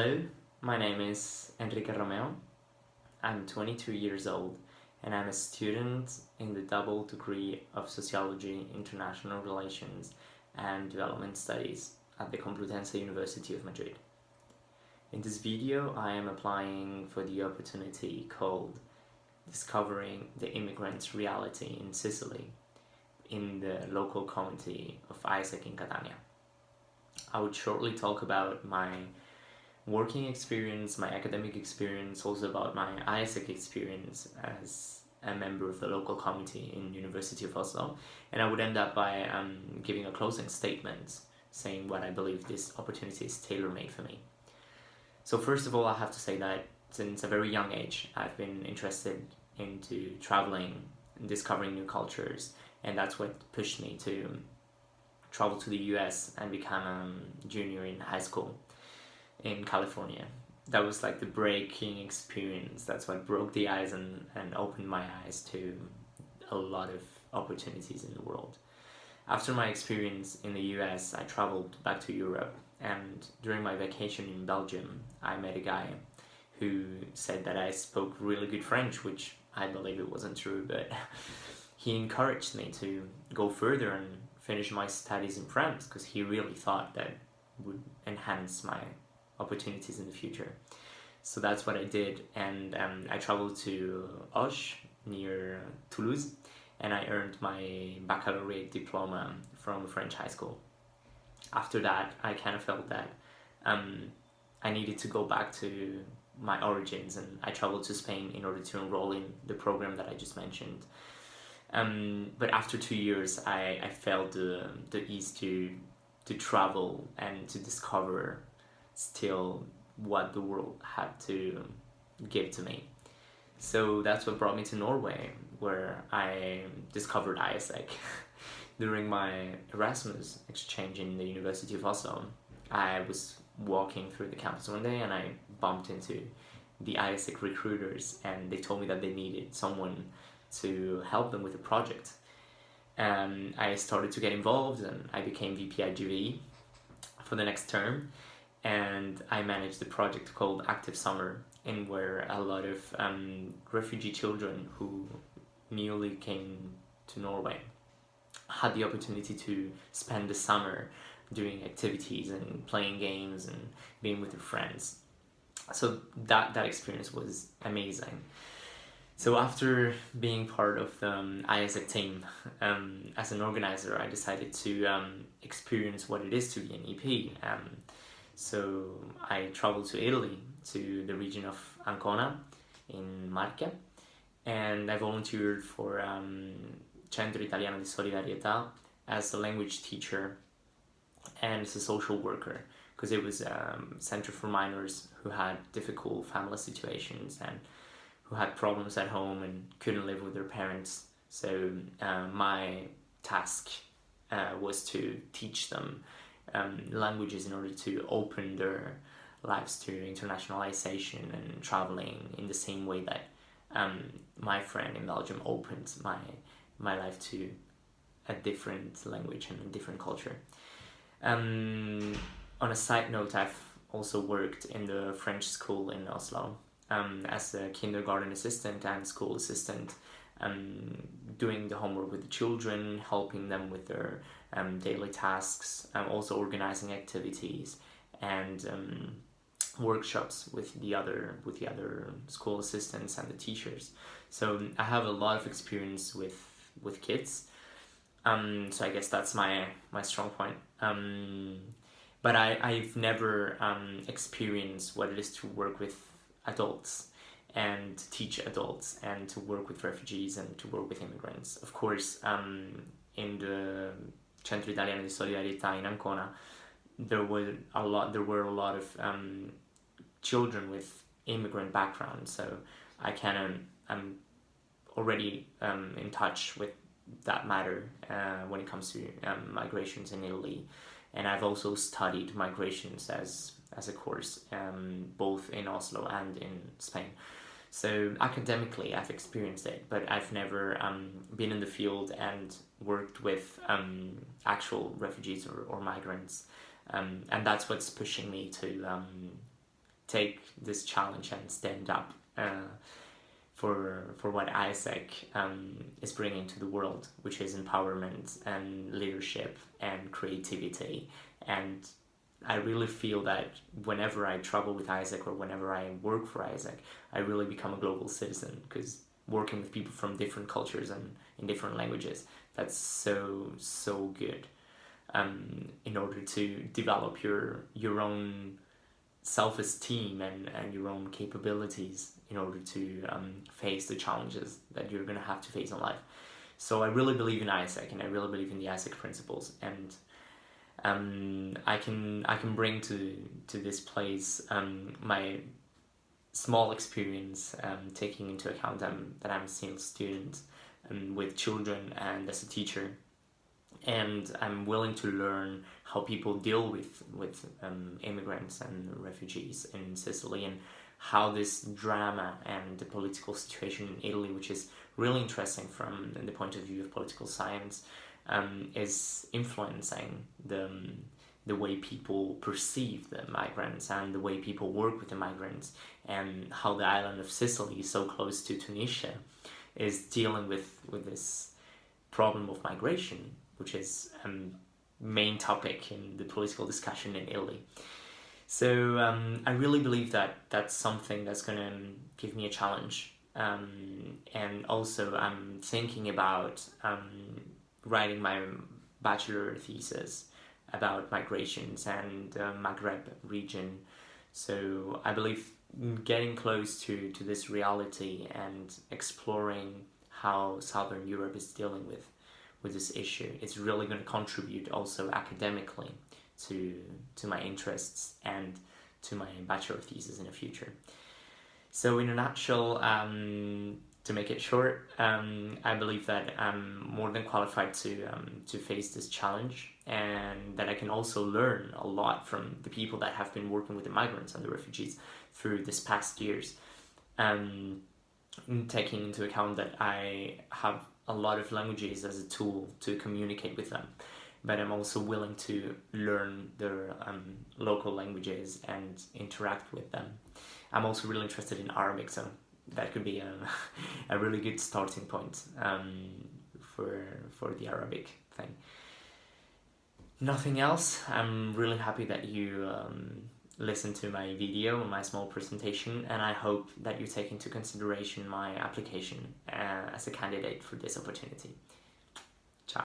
Hello, my name is Enrique Romeo. I'm 22 years old and I'm a student in the double degree of Sociology, International Relations and Development Studies at the Complutense University of Madrid. In this video, I am applying for the opportunity called Discovering the Immigrants' Reality in Sicily in the local committee of AIESEC in Catania. I would shortly talk about my working experience, my academic experience, also about my AIESEC experience as a member of the local committee in University of Oslo, and I would end up by giving a closing statement saying what I believe this opportunity is tailor-made for me. So first of all, I have to say that since a very young age, I've been interested into traveling and discovering new cultures, and that's what pushed me to travel to the US and become a junior in high school in California. That was like the breaking experience. That's what broke the ice and opened my eyes to a lot of opportunities in the world. After my experience in the US, I traveled back to Europe, and during my vacation in Belgium, I met a guy who said that I spoke really good French, which I believe it wasn't true, but he encouraged me to go further and finish my studies in France because he really thought that would enhance my opportunities in the future. So that's what I did, and I traveled to Auch near Toulouse, and I earned my baccalaureate diploma from a French high school. After that, I kind of felt that I needed to go back to my origins, and I traveled to Spain in order to enroll in the program that I just mentioned. But after 2 years, I felt the ease to travel and to discover still what the world had to give to me. So that's what brought me to Norway, where I discovered AIESEC. During my Erasmus exchange in the University of Oslo, I was walking through the campus one day and I bumped into the AIESEC recruiters, and they told me that they needed someone to help them with a project. And I started to get involved, and I became VP-IGV for the next term, and I managed the project called Active Summer, in where a lot of refugee children who newly came to Norway had the opportunity to spend the summer doing activities and playing games and being with their friends. So that experience was amazing. So after being part of the AIESEC team, as an organizer, I decided to experience what it is to be an EP. So I traveled to Italy, to the region of Ancona in Marche, and I volunteered for Centro Italiano di Solidarietà as a language teacher and as a social worker, because it was a center for minors who had difficult family situations and who had problems at home and couldn't live with their parents. So my task was to teach them languages in order to open their lives to internationalization and traveling in the same way that my friend in Belgium opened my life to a different language and a different culture. On a side note, I've also worked in the French school in Oslo as a kindergarten assistant and school assistant, doing the homework with the children, helping them with their daily tasks, also organizing activities and workshops with the other school assistants and the teachers. So I have a lot of experience with kids. So I guess that's my strong point. But I've never experienced what it is to work with adults and to teach adults and to work with refugees and to work with immigrants. Of course, in the Centro Italiano di Solidarietà in Ancona, there were a lot of children with immigrant backgrounds, so I'm already in touch with that matter when it comes to migrations in Italy, and I've also studied migrations as a course both in Oslo and in Spain. So academically I've experienced it, but I've never been in the field and worked with actual refugees or migrants, and that's what's pushing me to take this challenge and stand up for what AIESEC is bringing to the world, which is empowerment and leadership and creativity. And I really feel that whenever I travel with AIESEC or whenever I work for AIESEC, I really become a global citizen, because working with people from different cultures and in different languages, that's so good in order to develop your own self-esteem and your own capabilities in order to face the challenges that you're going to have to face in life. So I really believe in AIESEC, and I really believe in the AIESEC principles, and I can bring to this place my small experience, taking into account that I'm still a student with children and as a teacher, and I'm willing to learn how people deal with immigrants and refugees in Sicily, and how this drama and the political situation in Italy, which is really interesting from the point of view of political science, is influencing the way people perceive the migrants and the way people work with the migrants, and how the island of Sicily, so close to Tunisia, is dealing with this problem of migration, which is a main topic in the political discussion in Italy. So I really believe that that's something that's going to give me a challenge. And also I'm thinking about writing my bachelor thesis about migrations and Maghreb region. So I believe getting close to this reality and exploring how Southern Europe is dealing with this issue, it's really going to contribute also academically to my interests and to my bachelor thesis in the future. So in a nutshell, to make it short, I believe that I'm more than qualified to face this challenge, and that I can also learn a lot from the people that have been working with the migrants and the refugees through this past years, taking into account that I have a lot of languages as a tool to communicate with them, but I'm also willing to learn their local languages and interact with them. I'm also really interested in Arabic, so that could be a really good starting point for the Arabic thing. Nothing else. I'm really happy that you listened to my video, my small presentation, and I hope that you take into consideration my application as a candidate for this opportunity.